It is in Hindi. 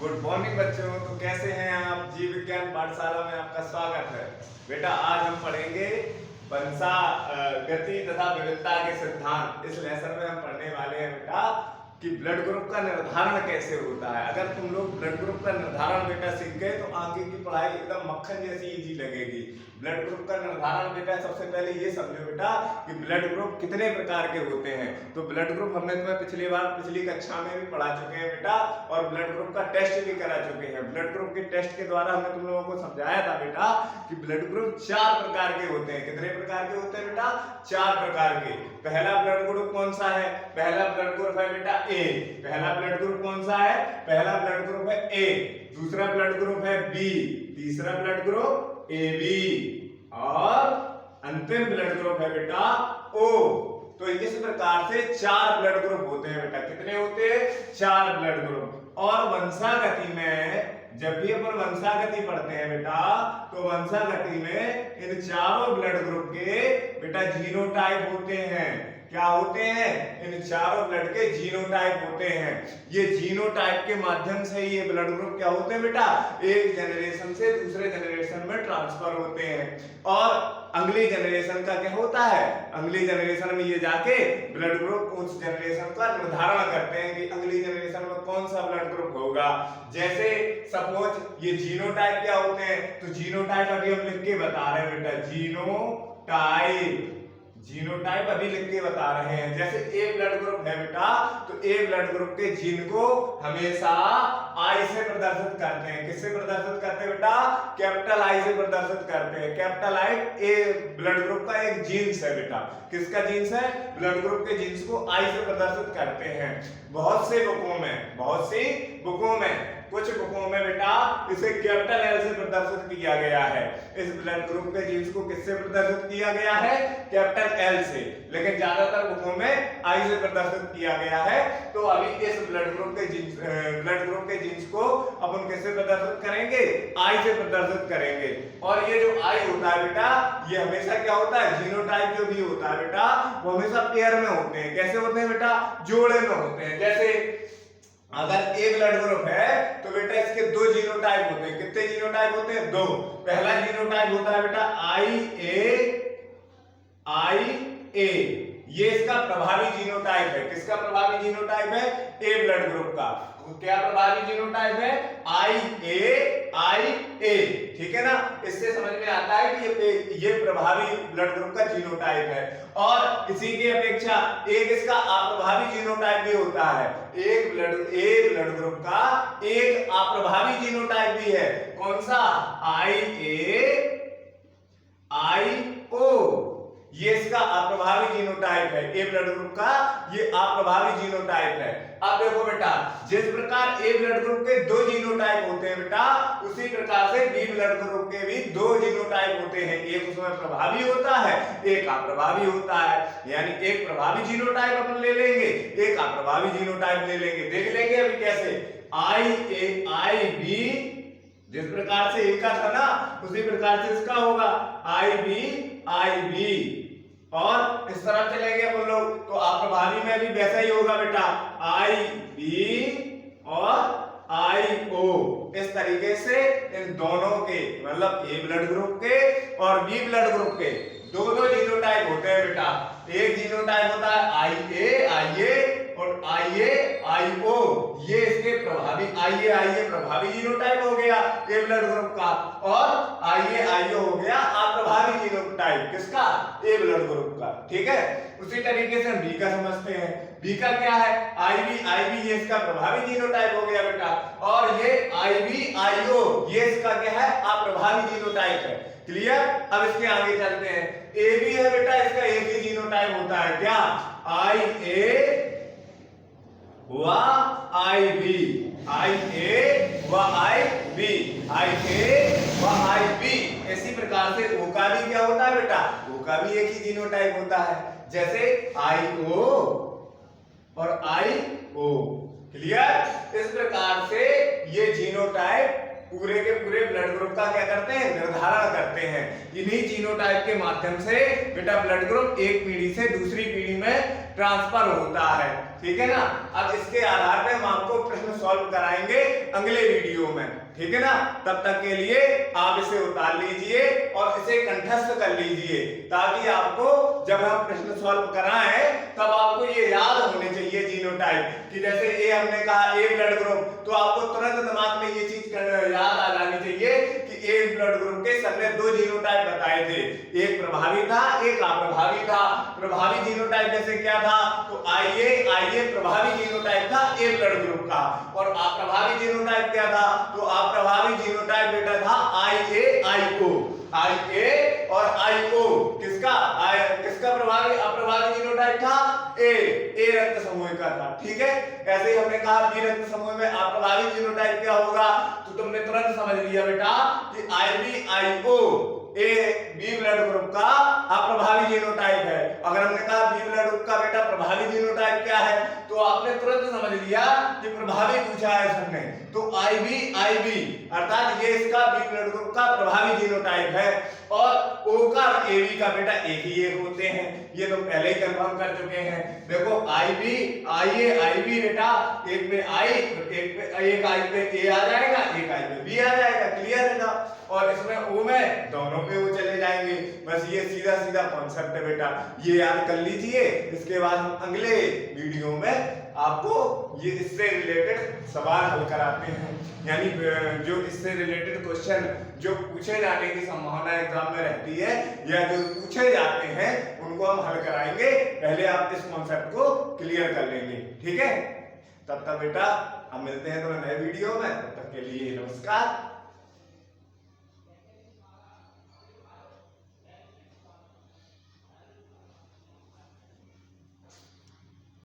गुड मॉर्निंग बच्चों। तो कैसे हैं आप? जीव विज्ञान पाठशाला में आपका स्वागत है। बेटा आज हम पढ़ेंगे वंशा गति तथा विविधता के सिद्धांत। इस लेसन में हम पढ़ने वाले हैं बेटा कि ब्लड ग्रुप का निर्धारण कैसे होता है। अगर तुम लोग ब्लड ग्रुप का निर्धारण बेटा सीख गए तो आगे की पढ़ाई एकदम मक्खन जैसी इजी लगेगी। ब्लड ग्रुप का निर्धारण बेटा सबसे पहले ये समझो बेटा कि ब्लड ग्रुप कितने प्रकार के होते हैं। तो ब्लड ग्रुप हमने तुम्हें पिछली कक्षा में भी पढ़ा चुके हैं बेटा, और ब्लड ग्रुप का टेस्ट भी करा चुके हैं। ब्लड ग्रुप के टेस्ट के द्वारा हमने तुम लोगों को समझाया था बेटा कि ब्लड ग्रुप 4 प्रकार के होते हैं। कितने प्रकार के होते हैं बेटा? 4 प्रकार के। पहला ब्लड ग्रुप कौन सा है? पहला ब्लड ग्रुप है बेटा ए। पहला ब्लड ग्रुप कौन सा है? पहला ब्लड ग्रुप है ए। दूसरा ब्लड ग्रुप है बी। तीसरा ब्लड ग्रुप ए बी, और अंतिम ब्लड ग्रुप है बेटा ओ। तो इस प्रकार से 4 ब्लड ग्रुप होते हैं बेटा। कितने होते हैं? 4 ब्लड ग्रुप। और वंशागति में जब भी अपन वंशागति पढ़ते हैं बेटा, तो वंशागति में इन चारों ब्लड ग्रुप के बेटा जीनोटाइप होते हैं। क्या होते हैं? इन चारों ब्लड के जीनोटाइप होते हैं। ये जीनोटाइप के माध्यम से ये ब्लड ग्रुप क्या होते हैं बेटा? एक जनरेशन से दूसरे जनरेशन में ट्रांसफर होते हैं। और अगली जनरेशन का क्या होता है? अगली जनरेशन में ये जाके ब्लड ग्रुप उस जनरेशन का निर्धारण करते हैं कि अगली जनरेशन में कौन सा ब्लड ग्रुप होगा। जैसे सपोज ये जीनोटाइप क्या होते हैं, तो जीनोटाइप अभी हम लिख के बता रहे हैं बेटा। जीनोटाइप अभी लिख के बता रहे हैं। जैसे ए ब्लड ग्रुप है बेटा, तो ए ब्लड ग्रुप के जीन को हमेशा आई से प्रदर्शित करते हैं। किससे प्रदर्शित करते हैं बेटा? कैपिटल आई से प्रदर्शित करते हैं। Capital I A blood group का एक जीन्स है बेटा। किसका जीन्स है? ब्लड ग्रुप के जीन्स को आई से प्रदर्शित करते हैं। बहुत सी बुकों में कुछ बुकों में बेटा इसे कैपिटल एल से प्रदर्शित किया गया है। इस ब्लड ग्रुप के जीन्स को किससे प्रदर्शित किया गया है? कैपिटल एल से। लेकिन ज्यादातर बुकों में आई से प्रदर्शित किया गया है। तो अभी इस ब्लड ग्रुप के जीन्स को अपन किससे प्रदर्शित करेंगे? आई से प्रदर्शित करेंगे। और ये जो आई होता है बेटा, ये हमेशा क्या होता है? जीनोटाइप जो भी होता है बेटा, वो हमेशा पेयर में होते हैं। कैसे होते हैं बेटा? जोड़े में होते हैं। जैसे अगर ए ब्लड ग्रुप है तो बेटा इसके 2 जीनोटाइप होते हैं। कितने जीनोटाइप होते हैं? 2। पहला जीनोटाइप होता है बेटा आई ए। ये इसका प्रभावी जीनोटाइप है। किसका प्रभावी जीनोटाइप है? ए ब्लड ग्रुप का। क्या प्रभावी जीनोटाइप है? आई ए। ठीक है ना? इससे समझ में आता है कि ये प्रभावी ब्लड ग्रुप का जीनोटाइप है। और इसी की अपेक्षा एक इसका अप्रभावी जीनोटाइप भी होता है। ए ब्लड ग्रुप का एक अप्रभावी जीनोटाइप भी है। कौन सा? आई ओ। ये इसका अप्रभावी जीनोटाइप है। ए ब्लड ग्रुप का ये अप्रभावी जीनोटाइप है। अब देखो बेटा, जिस प्रकार ए ब्लड ग्रुप के 2 जीनोटाइप होते हैं बेटा, उसी प्रकार से बी ब्लड ग्रुप के भी 2 जीनोटाइप होते हैं। एक उसमें प्रभावी होता है, एक अप्रभावी होता है। यानी एक प्रभावी जीनोटाइप अपन ले लेंगे, एक अप्रभावी जीनोटाइप ले लेंगे। देख लेंगे अभी कैसे। आई बी, जिस प्रकार से ए का था ना, उसी प्रकार से इसका होगा आई बी। और इस तरह चलेंगे अपन लोग, तो अप्रभावी में भी वैसा ही होगा बेटा। आई बी और आई ओ। इस तरीके से इन दोनों के, मतलब ए ब्लड ग्रुप के और बी ब्लड ग्रुप के 2 जीनोटाइप होते हैं बेटा। एक जीनोटाइप होता है आई ए और आई ओ। ये इसके प्रभावी आई ए प्रभावी जीनोटाइप हो गया ए ब्लड ग्रुप का, और आई ओ हो गया अप्रभावी जीनोटाइप। किसका? ए ब्लड ग्रुप का। ठीक है? उसी तरीके से हम बी का समझते हैं। बी का क्या है? आई बी ये इसका प्रभावी जीनोटाइप हो गया बेटा, और ये आई ओ ये इसका क्या है? अप्रभावी जीनोटाइप है। क्लियर? अब इसके आगे चलते हैं। ए बी है बेटा, इसका एक ही जीनोटाइप होता है। क्या? आई ए व आई बी। इसी प्रकार से ओ का भी क्या होता है बेटा? ओ का भी एक ही जीनोटाइप होता है। जैसे आई ओ और आई ओ। क्लियर? इस प्रकार से ये जीनोटाइप पूरे के पूरे ब्लड ग्रुप का क्या करते हैं, निर्धारण करते हैं। इन्हीं जीनोटाइप के माध्यम से बेटा ब्लड ग्रुप एक पीढ़ी से दूसरी पीढ़ी में ट्रांसफर होता है, ठीक है ना। अब इसके आधार पे हम आपको प्रश्न सॉल्व कराएंगे अगले वीडियो में, ठीक है ना। तब तक के लिए आप इसे उतार लीजिए और इसे कंठस्थ कर लीजिए, ताकि आपको जब हम प्रश्न सॉल्व कराएं तब आपको ये याद होने चाहिए जीनोटाइप कि जैसे ए हमने कहा ए ब्लड ग्रुप, तो आपको तुरंत दिमाग में ये चीज याद आ जानी चाहिए कि ए ब्लड ग्रुप के सबने दो जीनोटाइप बताए थे, एक प्रभावी था एक अप्रभावी था। प्रभावी जीनोटाइप जैसे क्या था, तो आईए प्रभावी जीनोटाइप था ए ब्लड ग्रुप का, और अप्रभावी जीनोटाइप क्या था, तो अप्रभावी जीनोटाइप बेटा था आईए और आईओ। किसका प्रभावी अप्रभावी जीनोटाइप था, ए रक्त समूह का था, ठीक है। ऐसे ही हमने कहा बी रक्त समूह में अप्रभावी जीनोटाइप क्या होगा, तो तुमने तुरंत समझ लिया बेटा कि IB IO A B blood group का अप्रभावी जीनोटाइप है। अगर हमने कहा बी ब्लड ग्रुप का बेटा प्रभावी जीनोटाइप क्या है, तो आपने तुरंत समझ लिया कि प्रभावी पूछा है सर ने, तो आईबी अर्थात ये इसका बी ब्लड ग्रुप का प्रभावी जीनोटाइप है। और ओ का और एबी का बेटा एक ही एक होते हैं, ये तो पहले ही कंफर्म कर चुके हैं। देखो आईबी बेटा एक में आई, एक आई पे ए आ जाएगा, एक आई पे बी आ जाएगा, क्लियर है ना। और इसमें ओ में दोनों पे वो चले जाएंगे, बस ये सीधा सीधा कॉन्सेप्ट है बेटा, ये याद कर लीजिए। इसके बाद हम अगले वीडियो में आपको ये इससे रिलेटेड सवाल हल कराते हैं, यानी जो इससे रिलेटेड क्वेश्चन जो पूछे जाने की संभावना एग्जाम में रहती है या जो पूछे जाते हैं उनको हम हल कराएंगे। पहले आप इस कॉन्सेप्ट को क्लियर कर लेंगे, ठीक है। तब तक बेटा हम मिलते हैं तो नए वीडियो में, तब तक के लिए नमस्कार।